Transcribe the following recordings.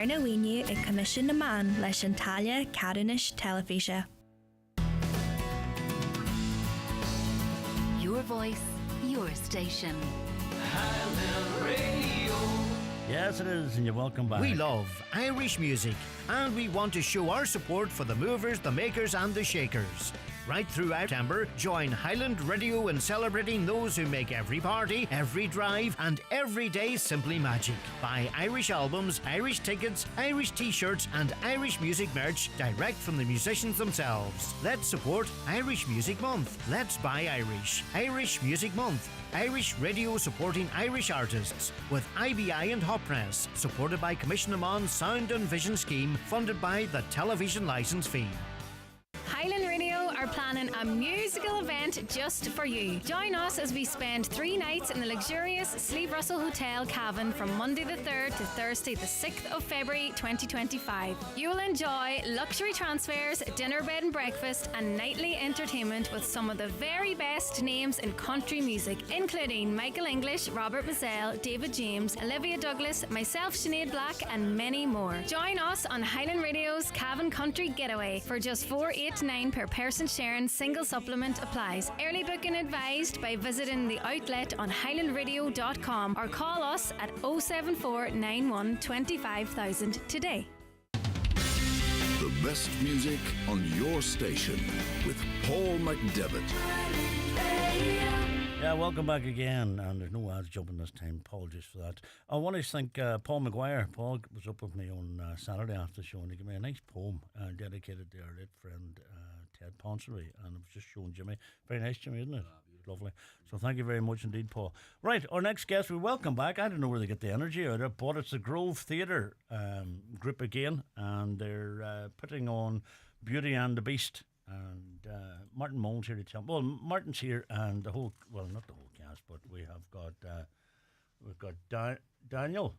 Arna Winu a commission na man leis an talia Carinish Telefíse. Your voice, your station. Highland Radio. Yes, it is, and you're welcome back. We love Irish music, and we want to show our support for the movers, the makers, and the shakers. Right throughout September, join Highland Radio in celebrating those who make every party, every drive, and every day simply magic. Buy Irish albums, Irish tickets, Irish t-shirts, and Irish music merch direct from the musicians themselves. Let's support Irish Music Month. Let's buy Irish. Irish Music Month. Irish radio supporting Irish artists with IBI and Hot Press, supported by Commission Amon Sound and Vision Scheme, funded by the Television Licence Fee. Highland Radio are planning a musical event just for you. Join us as we spend 3 nights in the luxurious Slieve Russell Hotel Cavan from Monday the 3rd to Thursday the 6th of February 2025. You will enjoy luxury transfers, dinner, bed and breakfast and nightly entertainment with some of the very best names in country music, including Michael English, Robert Mazzell, David James, Olivia Douglas, myself Sinead Black and many more. Join us on Highland Radio's Cavan Country Getaway for just $4.89 per person sharing. Single supplement applies. Early booking advised by visiting the outlet on highlandradio.com or call us at 074 91 25,000 today. The best music on your station with Paul McDevitt. Yeah, welcome back again. And there's no ads jumping this time. Apologies for that. I want to thank Paul McGuire. Paul was up with me on Saturday after the show, and he gave me a nice poem dedicated to our late friend Ted Ponsonby, and it was just showing Jimmy. Very nice, Jimmy, isn't it? Lovely. So thank you very much indeed, Paul. Right, our next guest, we welcome back. I don't know where they get the energy out of, but it's the Grove Theatre group again, and they're putting on Beauty and the Beast. And Martin Moan's here to tell. Well, Martin's here, and the whole, well, not the whole cast, but we have got Daniel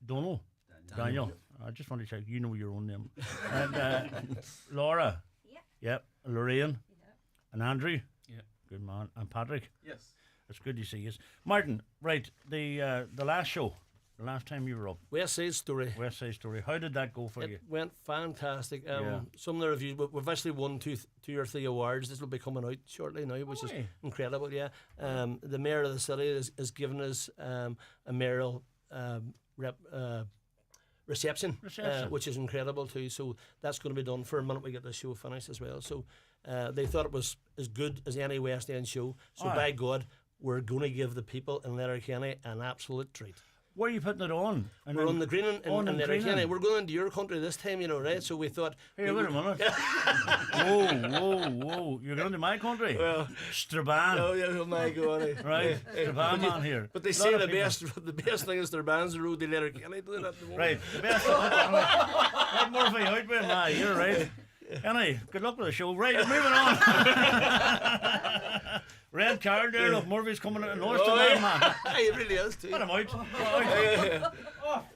Donald. Daniel. I just want to check. You know your own name. And Laura. Yeah. Yep. Lorraine. Yeah. And Andrew. Yeah. Good man. And Patrick. Yes. It's good to see you. Martin. Right. The last show. The last time you were up. West Side Story. West Side Story. How did that go for you? It went fantastic. Some of the reviews, we've actually won two or three awards. This will be coming out shortly now, which is incredible, yeah. The Mayor of the City is giving us a mayoral reception. Which is incredible too. So that's going to be done for a minute we get the show finished as well. So they thought it was as good as any West End show. So by God, we're going to give the people in Letterkenny an absolute treat. Where are you putting it on? We're on the Green in Letterkenny. We're going into your country this time, you know, right? So we thought... Here, wait a minute. Whoa. You're going to my country? Well, Strabane. Oh my God. Right, Strabane man here. But they say the best thing is Strabane's the road to Letterkenny. Right, the best let Murphy out with him, you're right. Anyway, good luck with the show. Right, moving on. Red card there. Look, Murphy's coming out of North tonight, man. He really is too. Put him out.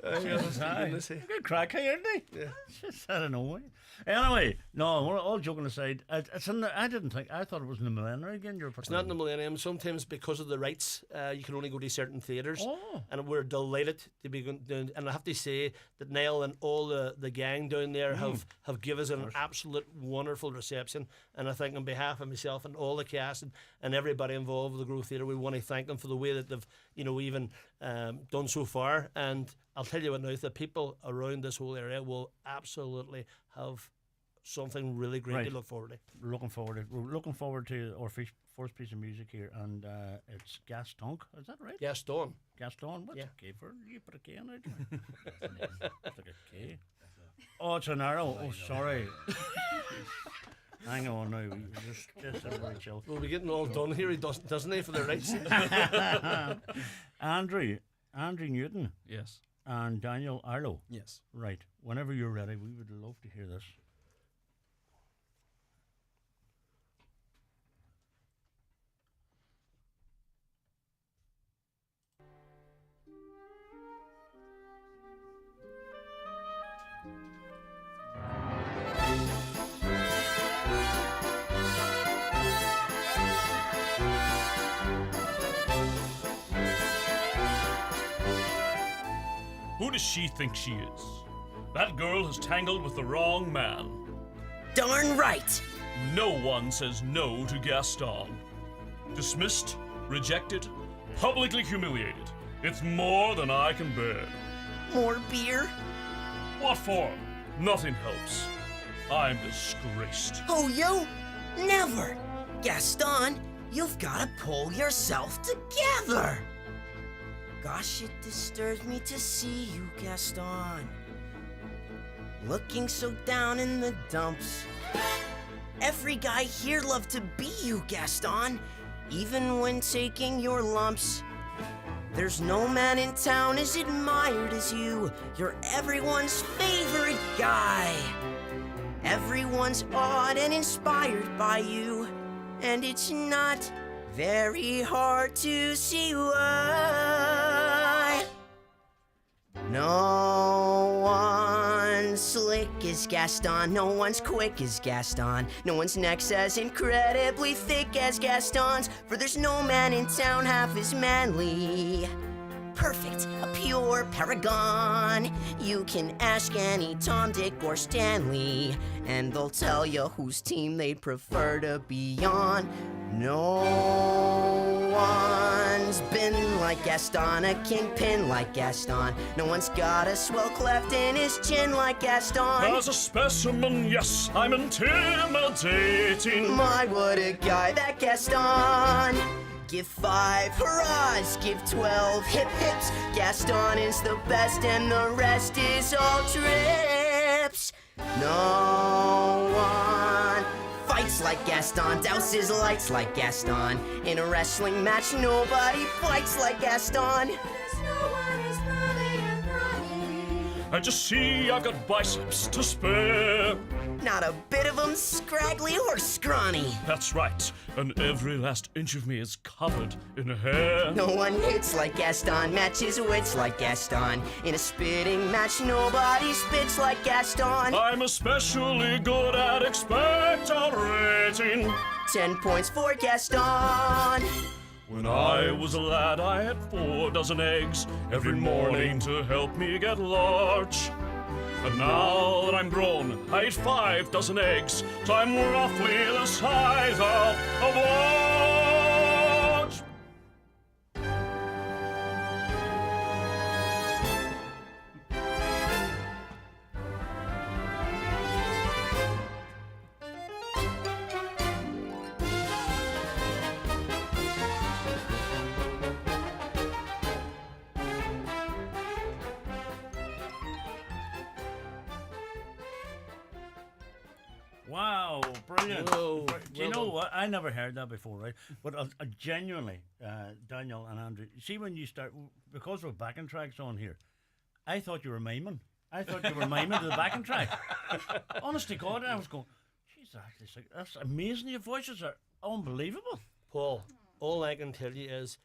Good crack here, isn't he? Yeah. Just, I don't know. Anyway, no, we're all joking aside. It's in the, I thought it was in the Millennium again. It's not in the Millennium. Sometimes because of the rights, you can only go to certain theatres. And we're delighted to be going down. And I have to say that Niall and all the gang down there have given us an absolute wonderful reception. And I think on behalf of myself and all the cast and everybody involved with the Grove Theatre, we want to thank them for the way that they've, even done so far. And I'll tell you what now, the people around this whole area will absolutely have something really great to look forward to. We're looking forward to our first piece of music here, and it's Gaston. Is that right? Gaston. What's a K for? You put a K in it? It's like a K. Oh, it's an arrow. Oh, sorry. Hang on now, just everybody chill. We'll be getting all done here, doesn't he, for the rights? Andrew Newton. Yes. And Daniel Arlo. Yes. Right. Whenever you're ready, we would love to hear this. Who does she think she is? That girl has tangled with the wrong man. Darn right. No one says no to Gaston. Dismissed, rejected, publicly humiliated. It's more than I can bear. More beer? What for? Nothing helps. I'm disgraced. Oh, yo, never. Gaston, you've got to pull yourself together. Gosh, it disturbs me to see you, Gaston. Looking so down in the dumps. Every guy here loved to be you, Gaston, even when taking your lumps. There's no man in town as admired as you. You're everyone's favorite guy. Everyone's awed and inspired by you. And it's not very hard to see why. No one's slick as Gaston. No one's quick as Gaston. No one's neck's as incredibly thick as Gaston's. For there's no man in town half as manly. Perfect, a pure paragon. You can ask any Tom, Dick, or Stanley, and they'll tell you whose team they'd prefer to be on. No one's been like Gaston, a kingpin like Gaston. No one's got a swell cleft in his chin like Gaston. As a specimen, yes, I'm intimidating. My, what a guy, that Gaston. Give 5 hurrahs, give 12 hip hips. Gaston is the best and the rest is all trips. No one fights like Gaston, douses lights like Gaston. In a wrestling match, nobody fights like Gaston. And just see, I've got biceps to spare. Not a bit of them scraggly or scrawny. That's right, and every last inch of me is covered in hair. No one hits like Gaston, matches wits like Gaston. In a spitting match, nobody spits like Gaston. I'm especially good at expectorating. 10 points for Gaston. When I was a lad, I had 4 dozen eggs every morning to help me get large. And now that I'm grown, I eat 5 dozen eggs, so I'm roughly the size of a watch. Wow, brilliant. Whoa, Do you well know done. what? I never heard that before, right? But I genuinely, Daniel and Andrew, see when you start, because we're backing tracks on here, I thought you were miming. I thought you were miming to the backing track. Honest to God, I was going, geez, that's amazing. Your voices are unbelievable. Paul, all I can tell you is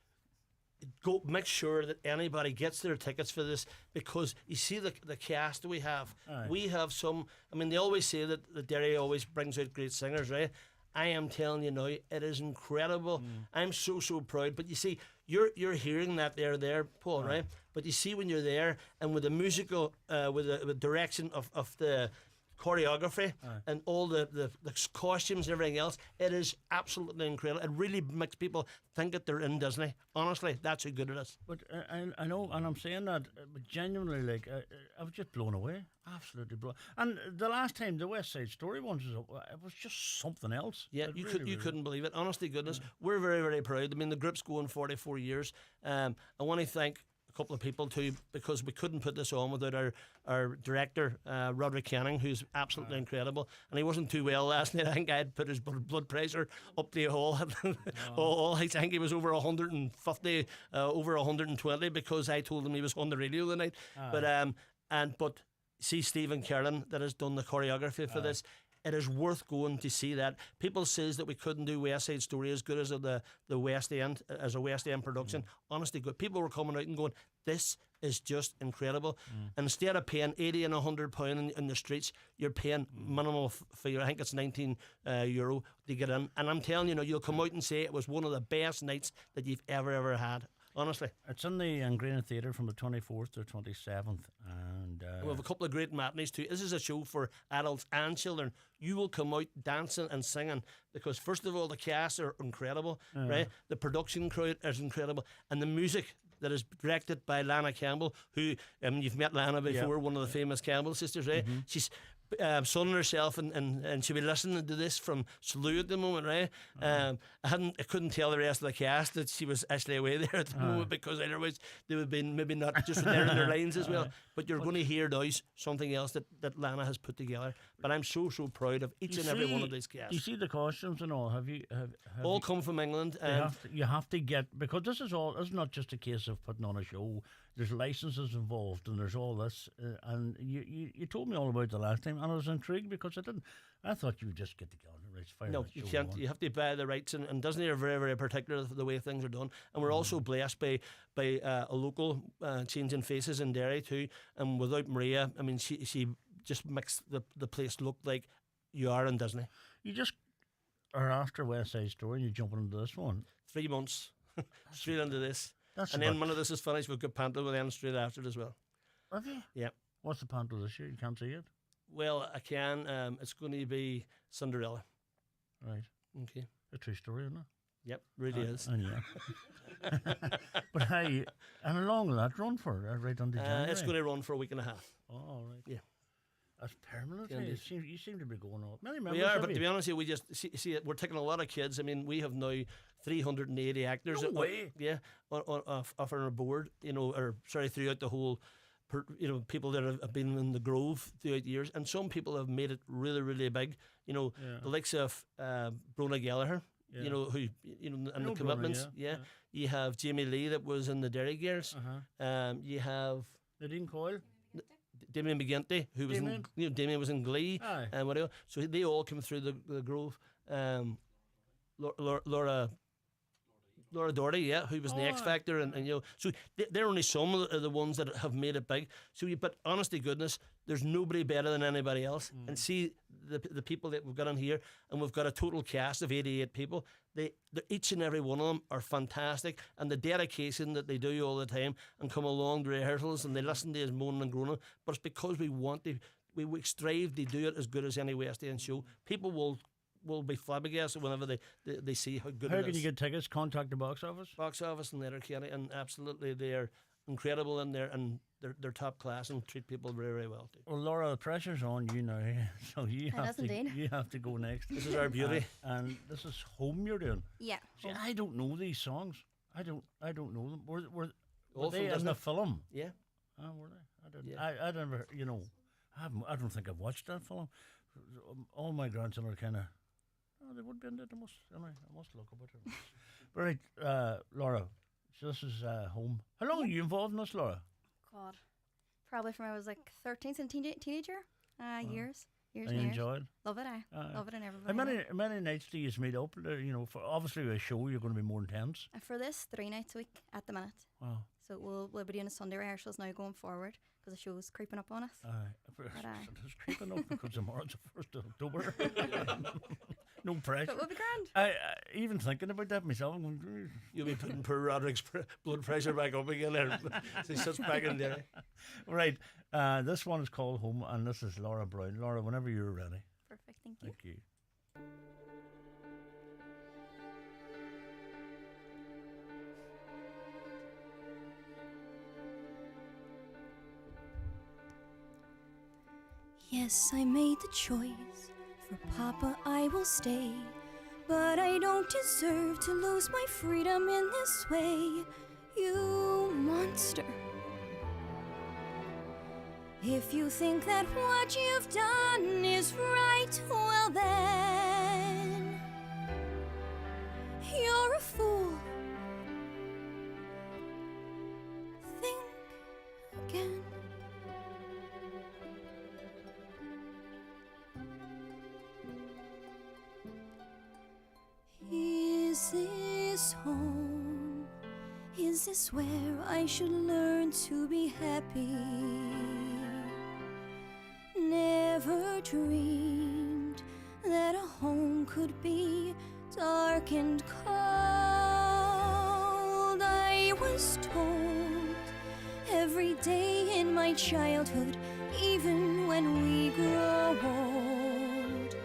go make sure that anybody gets their tickets for this, because you see the cast we have. Aye. We have some. I mean, they always say that the Derry always brings out great singers, right? I am telling you now, it is incredible. I'm so proud. But you see, you're hearing that there, Paul, right? But you see when you're there and with the musical, with the direction of the choreography and all the costumes and everything else, it is absolutely incredible. It really makes people think that they're in Disney. Honestly, that's how good it is. But I know, and I'm saying that, but genuinely, like, I was just blown away. Absolutely blown. And the last time the West Side Story ones was up, it was just something else. Yeah, It you really couldn't believe it. Honestly, goodness, we're very proud. I mean, the group's going 44 years. I want to thank a couple of people too, because we couldn't put this on without our director, Roderick Canning, who's absolutely incredible. And he wasn't too well last night. I think I had put his blood pressure up the hall. I think he was over 150, over 120, because I told him he was on the radio the night. But see Stephen Kerlin that has done the choreography for this. It is worth going to see that. People says that we couldn't do West Side Story as good as the West End, as a West End production. Honestly, good. People were coming out and going, this is just incredible. And instead of paying £80 and £100 in the streets, you're paying minimal fee. I think it's €19 to get in. And I'm telling you, you'll come out and say it was one of the best nights that you've ever had. honestly. It's in the Ingrain Theatre from the 24th to 27th, and We have a couple of great matinees too. This is a show for adults and children. You will come out dancing and singing because, first of all, the cast are incredible, right? The production crew is incredible, and the music that is directed by Lana Campbell, who you've met Lana before, one of the famous Campbell sisters, right? She's sunning herself, and she'll be listening to this from Salou at the moment, right? I couldn't tell the rest of the cast that she was actually away there at the moment, because otherwise they would have been maybe not just there in their lines as well. But you're going to hear now something else that Lana has put together. But I'm so proud of each and every one of these casts. You see the costumes and all. Have all you, come from England. You have to get, because this is all. It's not just a case of putting on a show. There's licenses involved, and there's all this. And you told me all about it the last time, and I was intrigued because I thought you would just get together. Right, no, you can't. You have to buy the rights, and Disney are very, very particular of the way things are done. And we're also blessed by a local changing faces in Derry too. And without Maria, I mean, she just makes the place look like you are in Disney. You just are after West Side Story, and you're jumping into this one. 3 months straight into this. And then when this is finished, we've got Panto with them straight after it as well. Have you? Yeah. What's the Panto this year? You can't see it? Well, I can. It's going to be Cinderella. Right. Okay. A true story, isn't it? Yep, really is. Yeah. But hey, and how long will that run for? Right on the January? It's going to run for a week and a half. Oh, all right. Yeah. That's permanent. You seem to be going on. Many members we are, but to be honest with you, we just see we're taking a lot of kids. I mean, we have now 380 actors. No way. Yeah, off our board. Throughout the whole. People that have been in the Grove throughout the years, and some people have made it really, really big. The likes of Brona Gallagher. Yeah. Who and the Commitments. Brona, yeah. You have Jamie Lee that was in the Derry Girls. You have Nadine Coyle. Damien McGinty, who was Damien was in Glee, and whatever. So they all came through the Grove. Laura Doherty, who was in the X Factor, and so they're only some of the ones that have made it big. So, but honest to goodness, there's nobody better than anybody else. And see the people that we've got on here, and we've got a total cast of 88 people. Each and every one of them are fantastic, and the dedication that they do all the time, and come along to rehearsals, and they listen to us moaning and groaning. But it's because we want to, we strive to do it as good as any West End show. People will be flabbergasted whenever they see how good How it is. can you get tickets? Contact the box office? Box office in Letterkenny, and absolutely they're incredible in there, and they're top class and treat people very, very well too. Well, Laura, the pressure's on you now, so you have to go next. This is our beauty. And this is Home you're doing. Yeah. See, I don't know these songs. I don't know them. Were All they from in the film? Yeah. Oh, were they? I didn't. Yeah. I never. I don't think I've watched that film. All my grandchildren are kind of. Oh, they would be in it. I must look about it. But right, Laura. So this is Home. How long are you involved in this, Laura? God, probably from I was like 13, since teenager. Years. And you enjoy it? Love it. Love it, and everybody. How many nights do you meet up? For obviously a show, you're going to be more intense. For this, 3 nights a week at the minute. Wow. So we'll be doing a Sunday rehearsals now going forward, because the show's creeping up on us. It's creeping up because tomorrow's the 1st of October. No pressure. But we'll be grand. I even thinking about that myself. I'm going, You'll be putting poor Roderick's blood pressure back up again there. So he sits back in there. Right. This one is called Home, and this is Laura Brown. Laura, whenever you're ready. Perfect. Thank you. Thank you. Yes, I made the choice. For Papa, I will stay. But I don't deserve to lose my freedom in this way. You monster. If you think that what you've done is right, well then you're a fool. Think again. Is this home? Is this where I should learn to be happy? Never dreamed that a home could be dark and cold. I will is told every day in my childhood, even when we grow old.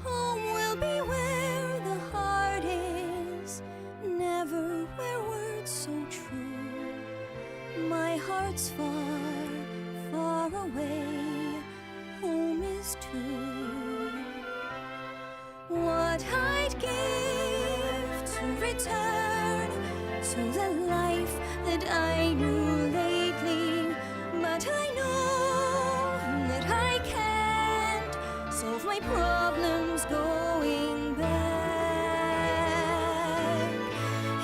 Home will be where the heart is, never where words so true. My heart's far, far away, home is too. What I'd give to return to the life that I knew lately, but I know that I can't solve my problems going back.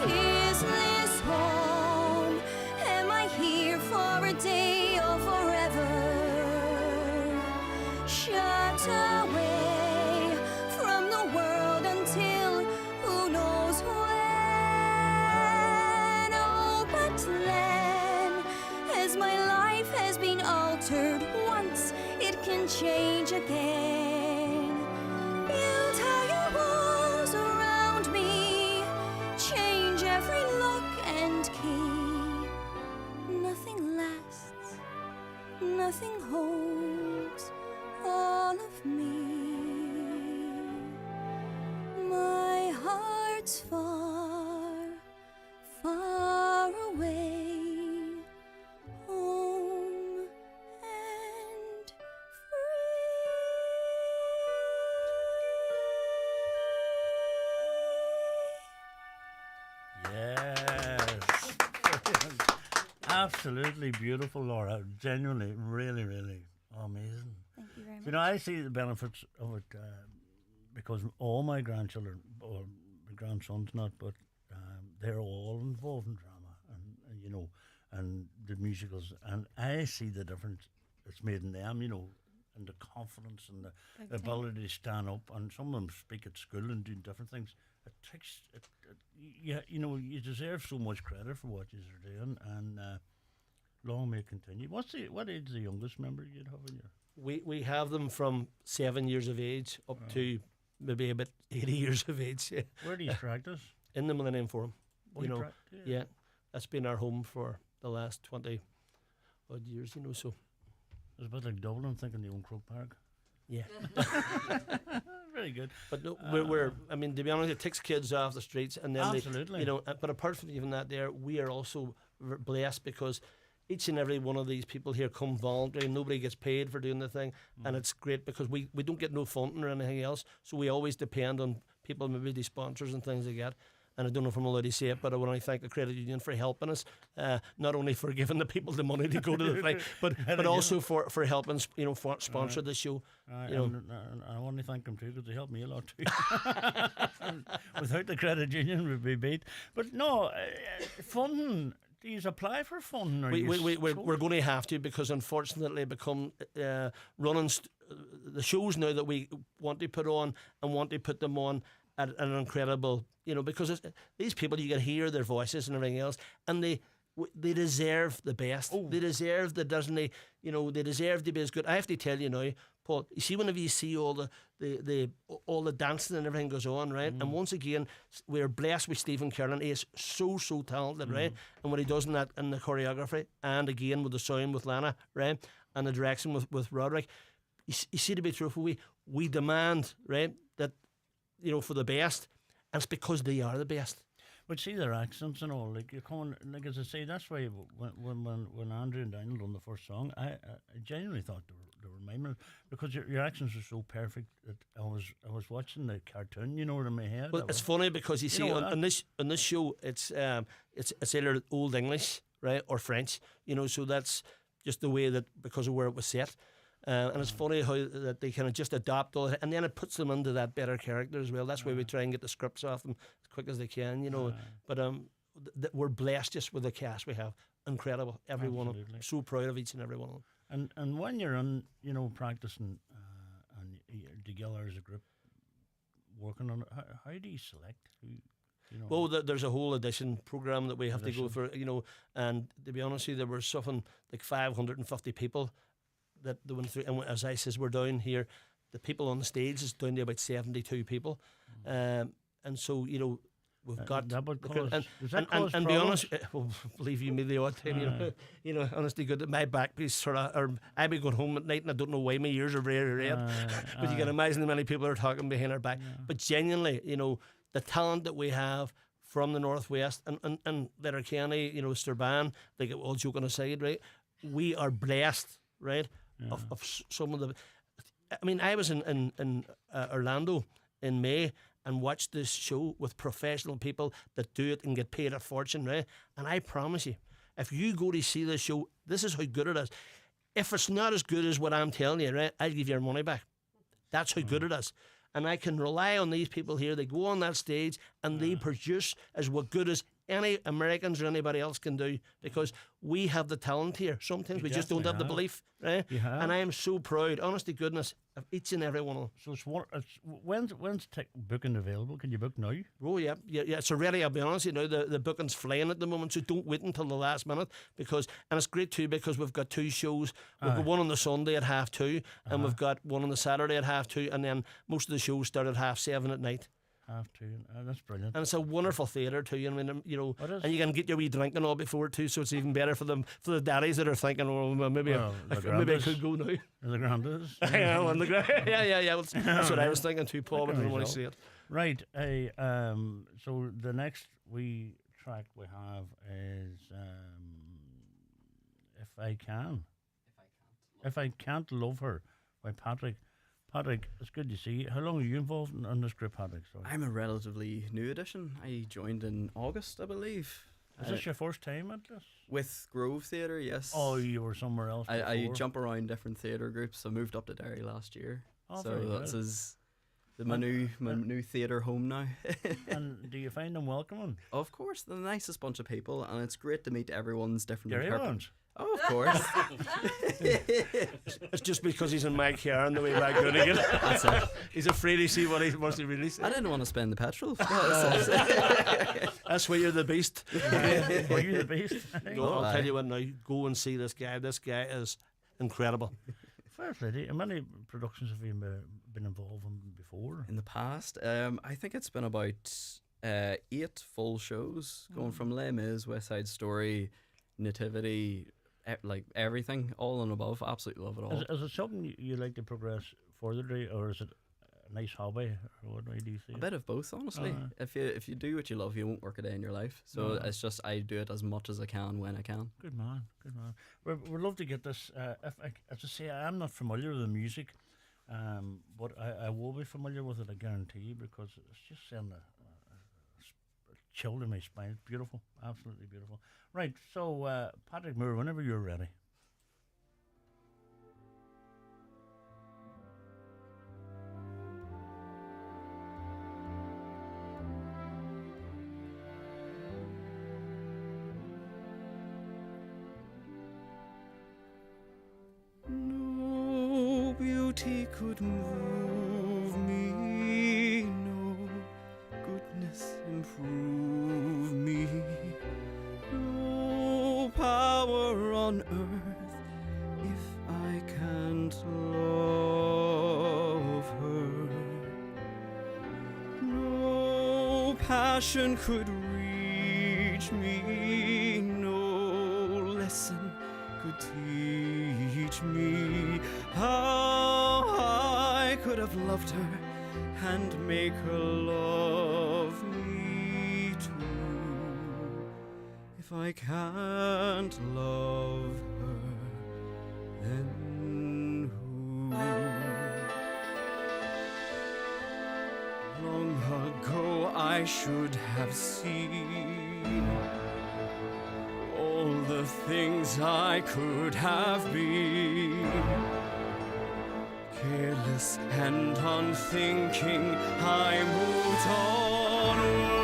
Is this home? Am I here for a day or forever? Shut away from the world until who knows when. Oh, but then, as my life has been altered once, it can change again. Build higher walls around me, change every lock and key. Nothing lasts, nothing holds all of me. My heart's far, far away, home and Yes. Absolutely beautiful, Laura. Genuinely, really, really amazing. Thank you very much. You know, I see the benefits of it because all my grandchildren, or my grandsons not, but they're all involved in drama and you know, and the musicals. And I see the difference it's made in them, you know, and the confidence and the ability to stand up. And some of them speak at school and do different things. It takes, yeah, you know, you deserve so much credit for what you're doing, and long may it continue. What age is the youngest member you'd have in your? We have them from 7 years of age up to maybe about 80 years of age. Yeah. Where do you practice? In the Millennium Forum. Oh, You know, yeah. yeah, that's been our home for the last 20 odd years. You know, so It's a bit like Dublin, thinking the old Croke Park. yeah. Very good. But no, we're I mean, to be honest, it takes kids off the streets, and then Absolutely. they, you know. But apart from even that, there we are also blessed because each and every one of these people here come voluntary. Nobody gets paid for doing the thing, and it's great because we don't get no funding or anything else. So we always depend on people, maybe the sponsors and things like that. And I don't know if I'm allowed to say it, but I want to thank the credit union for helping us, not only for giving the people the money to go to the thing, but also for helping, you know, sponsor the show. You know. And I want to thank them too because they helped me a lot too. Without the credit union, we'd be beat. But no, funding. Do you apply for funding? We're going to have to, because unfortunately become running the shows now that we want to put on and want to put them on at an incredible, you know, because these people, you can hear their voices and everything else, and they deserve the best. Oh. They deserve the Disney, you know, they deserve to be as good. I have to tell you now, Paul, you see, whenever you see all the dancing and everything goes on, right? And once again, we're blessed with Stephen Kerlin. He is so talented, right? And what he does in the choreography, and again with the sound with Lana, right? And the direction with Roderick. You see, to be truthful, we demand, right, that, you know, for the best, and it's because they are the best. But see their accents and all, like you're coming, like as I say, that's why when Andrew and Daniel done the first song, I genuinely thought they were miming, because your accents are so perfect that I was watching the cartoon, you know, in my head. Well, it's funny because you see on this show, it's either Old English, right, or French, you know, so that's just the way that, because of where it was set. And it's funny how that they kind of just adopt all that, and then it puts them into that better character as well. That's why we try and get the scripts off them as quick as they can, you know. But we're blessed just with the cast we have. Incredible, every one of them. So proud of each and every one of them. And when you're in, you know, practicing and you're together as a group, working on it, how do you select who? You know? Well, there's a whole audition program that we have to go for, you know. And to be honest with you, there were something like 550 people that they went through, and as I says, we're down here, the people on the stage is down to about 72 people, and so, you know, We've got that would because- cause- does that and, cause and be honest, problems? well, believe you me, the odd time, you know, honestly, good. My back piece sort of, or I be going home at night and I don't know why my ears are very red. But you can imagine how many people are talking behind our back. But genuinely, you know, the talent that we have from the Northwest and Letterkenny, you know, Strabane, like all joking aside, right? We are blessed, right? Of some of the. I mean, I was in Orlando in May and watched this show with professional people that do it and get paid a fortune, right? And I promise you, if you go to see this show, this is how good it is. If it's not as good as what I'm telling you, right, I'll give you your money back. That's how good it is. And I can rely on these people here. They go on that stage and they produce as what good as any Americans or anybody else can do, because we have the talent here. Sometimes we just don't have the belief, right? And I am so proud, honest to goodness, of each and every one of them. So when's booking available? Can you book now? Oh yeah. It's already. I'll be honest, you know, the booking's flying at the moment, so don't wait until the last minute, and it's great too because we've got 2 shows. We've got one on the Sunday at 2:30, and we've got one on the Saturday at 2:30, and then most of the shows start at 7:30 at night. 2:30. That's brilliant. And it's a wonderful theatre too. I mean, you know, and you can get your wee drink and all before it too, so it's even better for the daddies that are thinking, well, maybe I could go now. The Grandas. Yeah. Well, that's what I was thinking too, Paul. But I didn't want to say it. Right. So the next wee track we have is If I Can't Love Her by Patrick. Patrick, it's good to see you. How long are you involved in this group, Patrick? Sorry. I'm a relatively new addition. I joined in August, I believe. Is this your first time at this? With Grove Theatre, yes. Oh, you were somewhere else before? I jump around different theatre groups. I moved up to Derry last year. Oh, so that's my new theatre home now. And do you find them welcoming? Of course, they're the nicest bunch of people, and it's great to meet everyone's different Derry ones? Oh, of course. It's just because he's in my car on the way back good again. That's it. He's afraid to see what he wants to really say. I didn't want to spend the petrol. That's why you're the beast. Are you the beast? No, I'll tell you what now. Go and see this guy. This guy is incredible. Fair play. How many productions have you been involved in before? In the past, I think it's been about 8 full shows, going from Les Mis, West Side Story, Nativity, like everything, all and above. Absolutely love it all. Is it something you like to progress further, or is it a nice hobby, or what way do you see A it? bit of both, honestly. If you do what you love, you won't work a day in your life. So it's just I do it as much as I can when I can. Good man. We'd love to get this. As I say, I'm not familiar with the music, but I will be familiar with it, I guarantee you, because it's just sending a chill to my spine. It's beautiful, absolutely beautiful. Right, so Patrick Moore, whenever you're ready. No beauty could move me, no goodness improve me, no power on earth if I can't love her. No passion could reach me, no lesson could teach me how I could have loved her and make her love me too. If I can't love her, then who? Long ago I should have seen all the things I could have been. Careless and unthinking, I moved onward.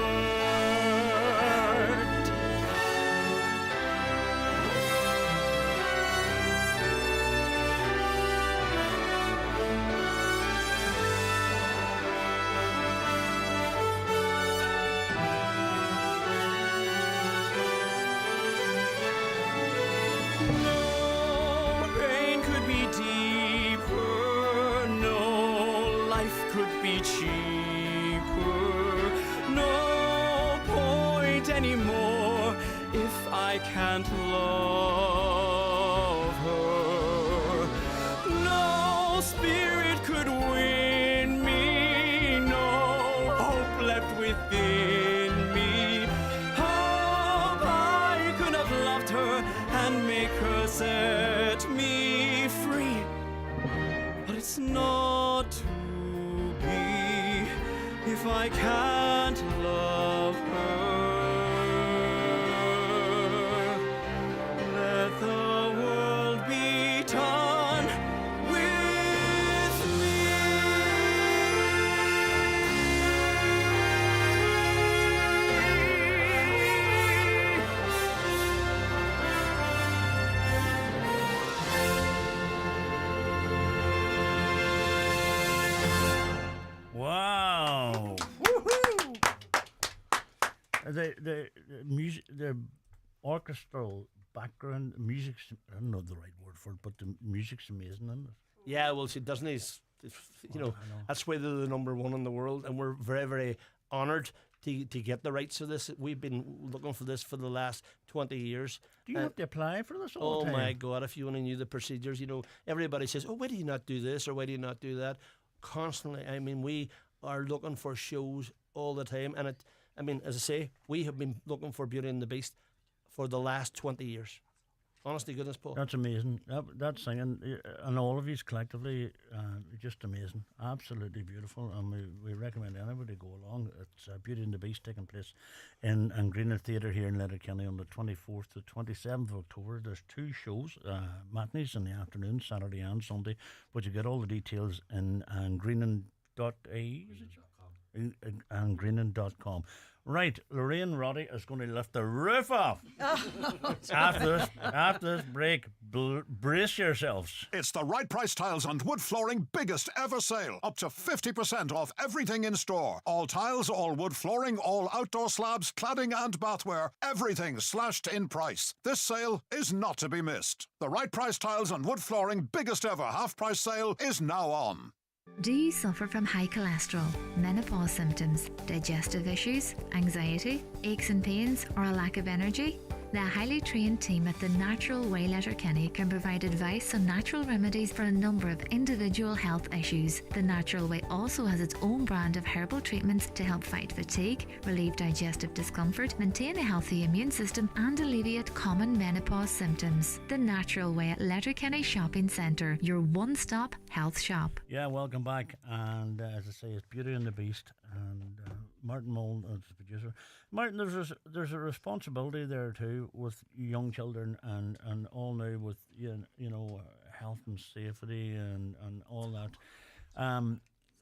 No pain could be deeper, no life could be cheaper, no can't love her. No spirit could win me, no hope left within me. Hope I could have loved her and make her set me free. But it's not to be if I can't love her. Let the world be done with me. Wow. The music, the orchestral background music's, I don't know the right word for it, but the music's amazing, isn't it? Yeah, well, see, Disney's, you know, that's why they're the number one in the world, and we're very, very honoured to get the rights of this. We've been looking for this for the last 20 years. Do you have to apply for this all Oh the time? my God, if you only knew the procedures, you know, everybody says, oh, why do you not do this or why do you not do that? Constantly, I mean, we are looking for shows all the time, and it, I mean, as I say, we have been looking for Beauty and the Beast for the last 20 years. Honestly, goodness, Paul. That's amazing. That singing, and all of you collectively, just amazing. Absolutely beautiful. And we recommend anybody go along. It's Beauty and the Beast taking place in Greener Theatre here in Letterkenny on the 24th to 27th of October. There's 2 shows, matinees in the afternoon, Saturday and Sunday. But you get all the details in greenan.ie, is it? And greenan.com. Right, Lorraine Roddy is going to lift the roof off after this break. Brace yourselves. It's the Right Price Tiles and Wood Flooring biggest ever sale. Up to 50% off everything in store. All tiles, all wood flooring, all outdoor slabs, cladding and bathware. Everything slashed in price. This sale is not to be missed. The Right Price Tiles and Wood Flooring biggest ever half-price sale is now on. Do you suffer from high cholesterol, menopause symptoms, digestive issues, anxiety, aches and pains, or a lack of energy? The highly trained team at The Natural Way Letterkenny can provide advice on natural remedies for a number of individual health issues. The Natural Way also has its own brand of herbal treatments to help fight fatigue, relieve digestive discomfort, maintain a healthy immune system, and alleviate common menopause symptoms. The Natural Way at Letterkenny Shopping Centre, your one-stop health shop. Yeah, welcome back. And as I say, it's Beauty and the Beast, and Martin Mould is the producer. Martin, there's a responsibility there too with young children and all now with you know health and safety and all that.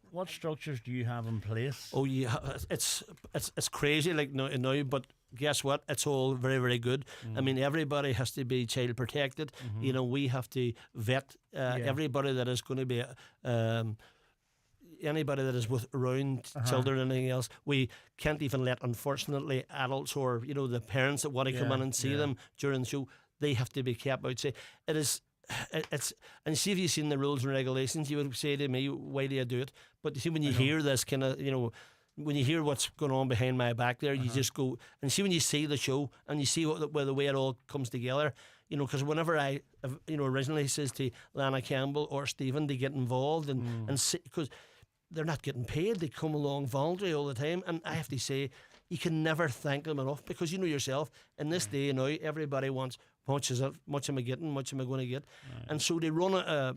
What structures do you have in place? Oh yeah, it's crazy like now, but guess what? It's all very, very good. I mean, everybody has to be child protected. Mm-hmm. You know, we have to vet everybody that is going to be anybody that is with around children and anything else. We can't even let, unfortunately, adults or the parents that want to come in and see them during the show. They have to be kept outside. It's and see if you've seen the rules and regulations, you would say to me, why do you do it? But see, when you hear this kind of, when you hear what's going on behind my back there, you just go and see when you see the show and you see where the way it all comes together. Because whenever I, originally says to Lana Campbell or Stephen to get involved and see, because they're not getting paid, they come along voluntary all the time, and I have to say, you can never thank them enough because you know yourself, in this day now, everybody wants much am I getting, much am I going to get, and so they run a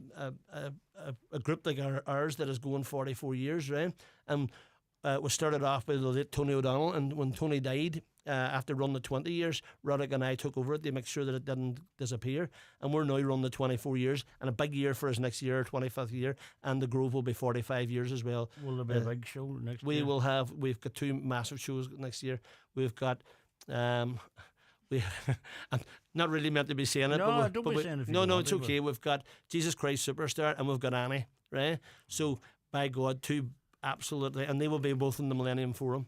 group like ours that is going 44 years, right? And we started off with the late Tony O'Donnell, and when Tony died, after running the 20 years, Roderick and I took over it to make sure that it didn't disappear, and we're now running the 24 years, and a big year for us next year, 25th year, and the Grove will be 45 years as well. Will there be a big show next year? We've got 2 massive shows next year. We've got I'm not really meant to be saying it. No, don't be saying it. No, it's okay. We've got Jesus Christ Superstar and we've got Annie, right? So, by God, 2 absolutely, and they will be both in the Millennium Forum,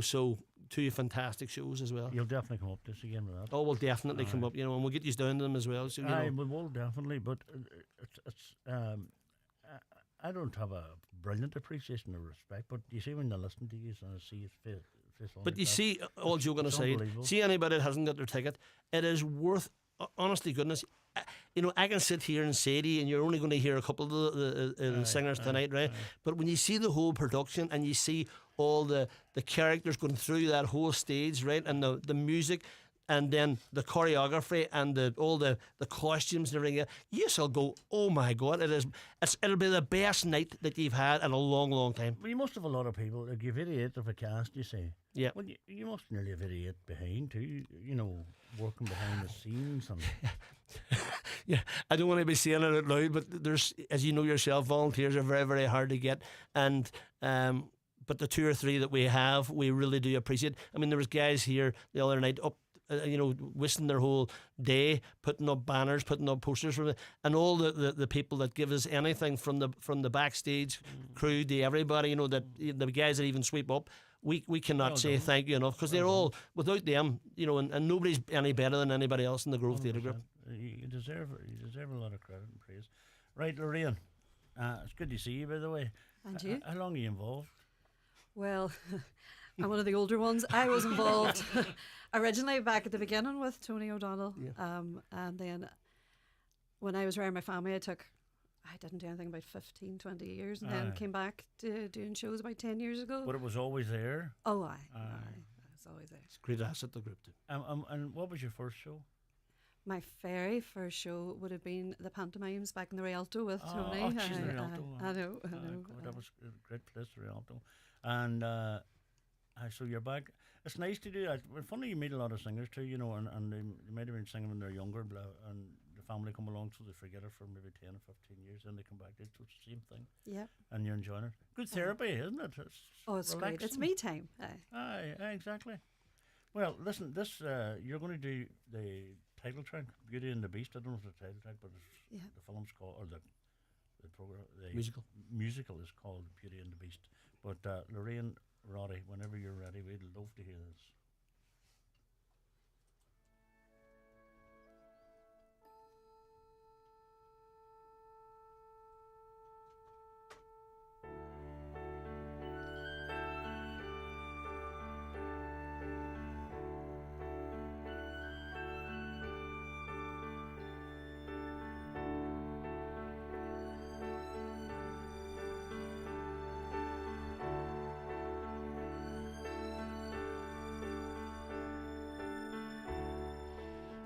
so 2 fantastic shows as well. You'll definitely come up this again with that. Oh, we'll definitely come up, and we'll get you down to them as well. So, we will definitely, but it's I don't have a brilliant appreciation and respect. But you see when they listen to you and see his face on. But you see, all joking aside, see anybody that hasn't got their ticket, it is worth, honest to goodness, you know, I can sit here and say to you, and you're only going to hear a couple of the singers tonight, right? But when you see the whole production and you see all the characters going through that whole stage, right, and the music, and then the choreography and all the costumes and everything, you shall go, oh my God, it'll be the best night that you've had in a long, long time. Well, you must have a lot of people. Like you've 88 of a cast, you say. Yeah. Well, you must nearly have 88 behind too. You know, working behind the scenes and. Yeah, I don't want to be saying it out loud, but there's, as you know yourself, volunteers are very, very hard to get, and but the 2 or 3 that we have, we really do appreciate. I mean, there was guys here the other night up, you know, wasting their whole day putting up banners, putting up posters for it, and all the people that give us anything from the backstage crew to everybody, you know, that the guys that even sweep up. We cannot say thank you enough, because they're all, without them, you know, and nobody's any better than anybody else in the Grove Theatre Group. You deserve a lot of credit and praise. Right, Lorraine, it's good to see you, by the way. And you? How long are you involved? Well, I'm one of the older ones. I was involved originally back at the beginning with Tony O'Donnell, and then when I was around my family, I didn't do anything about 15, 20 years, and then came back to doing shows about 10 years ago. But it was always there? Oh, aye. It's always there. It's a great asset, the group too. And what was your first show? My very first show would have been the pantomimes back in the Rialto with Tony. Oh, she's in the Rialto. I know. That was a great place, the Rialto. And so you're back. It's nice to do that. Well, funny, you meet a lot of singers too, you know, and they might have been singing when they're younger, and the family come along, so they forget it for maybe 10 or 15 years, and they come back. It's the same thing. Yeah. And you're enjoying it. Good therapy, isn't it? It's great. It's me time. Aye, exactly. Well, listen, this you're going to do the title track, Beauty and the Beast. I don't know if it's the title track, but the film's called, or the program, the musical is called Beauty and the Beast. But Lorraine, Roddy, whenever you're ready, we'd love to hear this.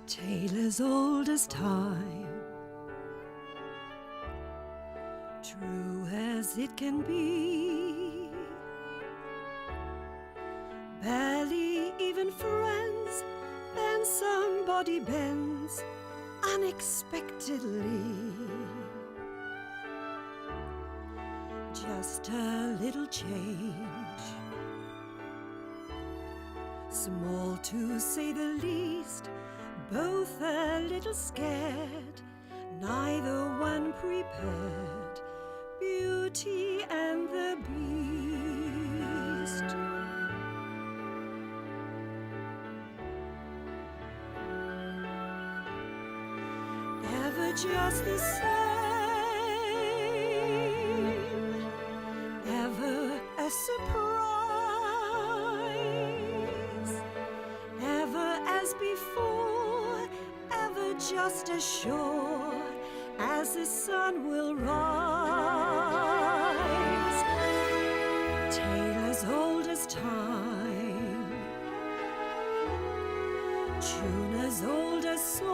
Tale as old as time, true as it can be. Barely even friends, then somebody bends unexpectedly. Just a little change, small to say the least. Both a little scared, neither one prepared. Beauty and the Beast. Never just the same, ever a surprise, ever as before, just as sure as the sun will rise. Tale as old as time, tune as old as song,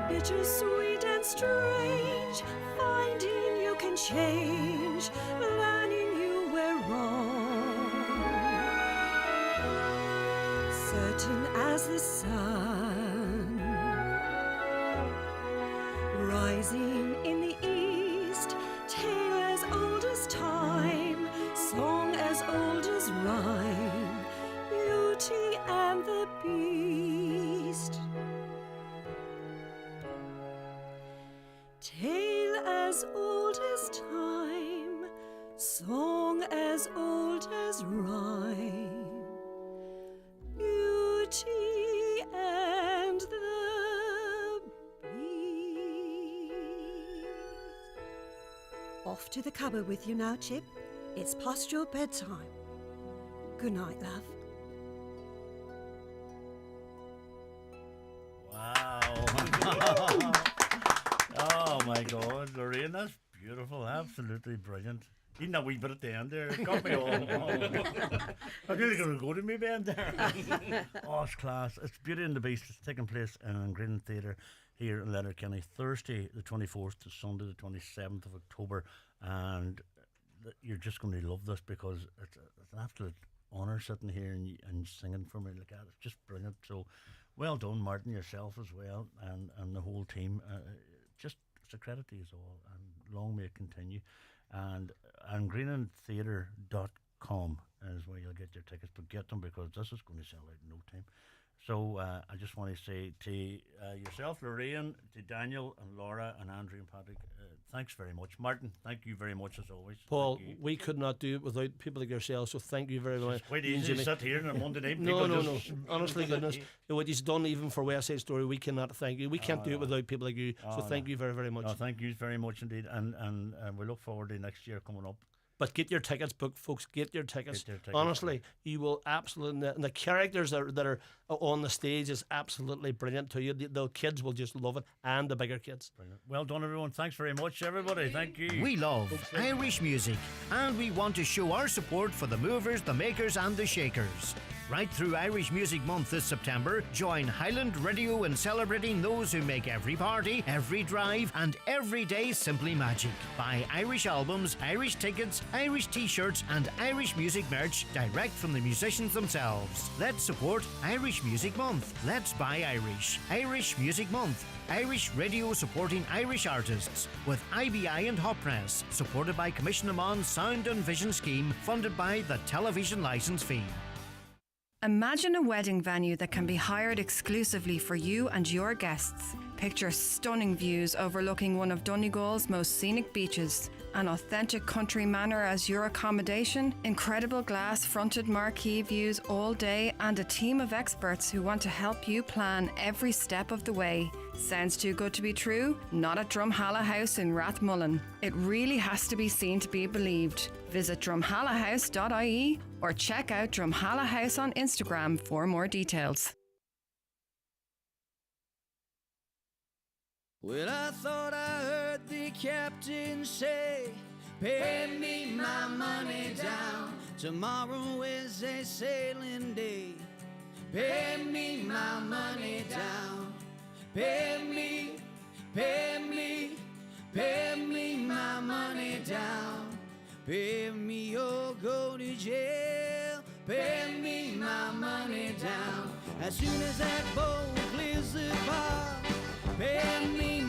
bittersweet and strange, finding you can change, learning you were wrong. Certain as the sun, rising in the east, tale as old as time, song as old as rhyme, Beauty and the Beast. Tale as old as time, song as old as rhyme, Beauty and the Beast. Off to the cupboard with you now, Chip. It's past your bedtime. Good night, love. Wow. Oh my God, Lorraine, that's beautiful. Absolutely brilliant. Even that wee bit at the end there, it got me all. I'm really going to go to me band there. Oh, it's class. It's Beauty and the Beast. It's taking place in Green Theatre here in Letterkenny, Thursday the 24th to Sunday the 27th of October. And you're just going to love this because it's an absolute honour sitting here and singing for me like that. It's just brilliant. So well done, Martin, yourself as well, and the whole team. Just it's a credit to you all, and long may it continue. And greenandtheatre.com is where you'll get your tickets, but get them because this is going to sell out in no time. So I just want to say to yourself, Lorraine, to Daniel and Laura and Andrew and Patrick, thanks very much. Martin, thank you very much as always. Paul, we could not do it without people like yourselves, so thank you very much. It's quite easy to sit here on a Monday night. No. Honestly, goodness, what you've done even for West Side Story, we cannot thank you. We can't do it without people like you, so thank you very, very much. Oh, thank you very much indeed, and we look forward to next year coming up. But get your tickets booked, folks. Get your tickets. Honestly, you will absolutely. And the characters that are on the stage is absolutely brilliant to you. The kids will just love it, and the bigger kids. Brilliant. Well done, everyone. Thanks very much, everybody. Thank you. We love Irish music, and we want to show our support for the movers, the makers, and the shakers. Right through Irish Music Month this September, join Highland Radio in celebrating those who make every party, every drive, and every day simply magic. Buy Irish albums, Irish tickets, Irish t-shirts, and Irish music merch direct from the musicians themselves. Let's support Irish Music Month. Let's buy Irish. Irish Music Month. Irish radio supporting Irish artists with IBI and Hot Press, supported by Commission Amon Sound and Vision Scheme, funded by the television licence fee. Imagine a wedding venue that can be hired exclusively for you and your guests. Picture stunning views overlooking one of Donegal's most scenic beaches, an authentic country manor as your accommodation, incredible glass-fronted marquee views all day, and a team of experts who want to help you plan every step of the way. Sounds too good to be true? Not at Drumhalla House in Rathmullen. It really has to be seen to be believed. Visit drumhallahouse.ie or check out Drumhalla House on Instagram for more details. Well, I thought I heard the captain say, pay me my money down. Tomorrow is a sailing day. Pay me my money down. Pay me my money down. Pay me or go to jail. Pay me my money down. As soon as that boat clears the bar, pay me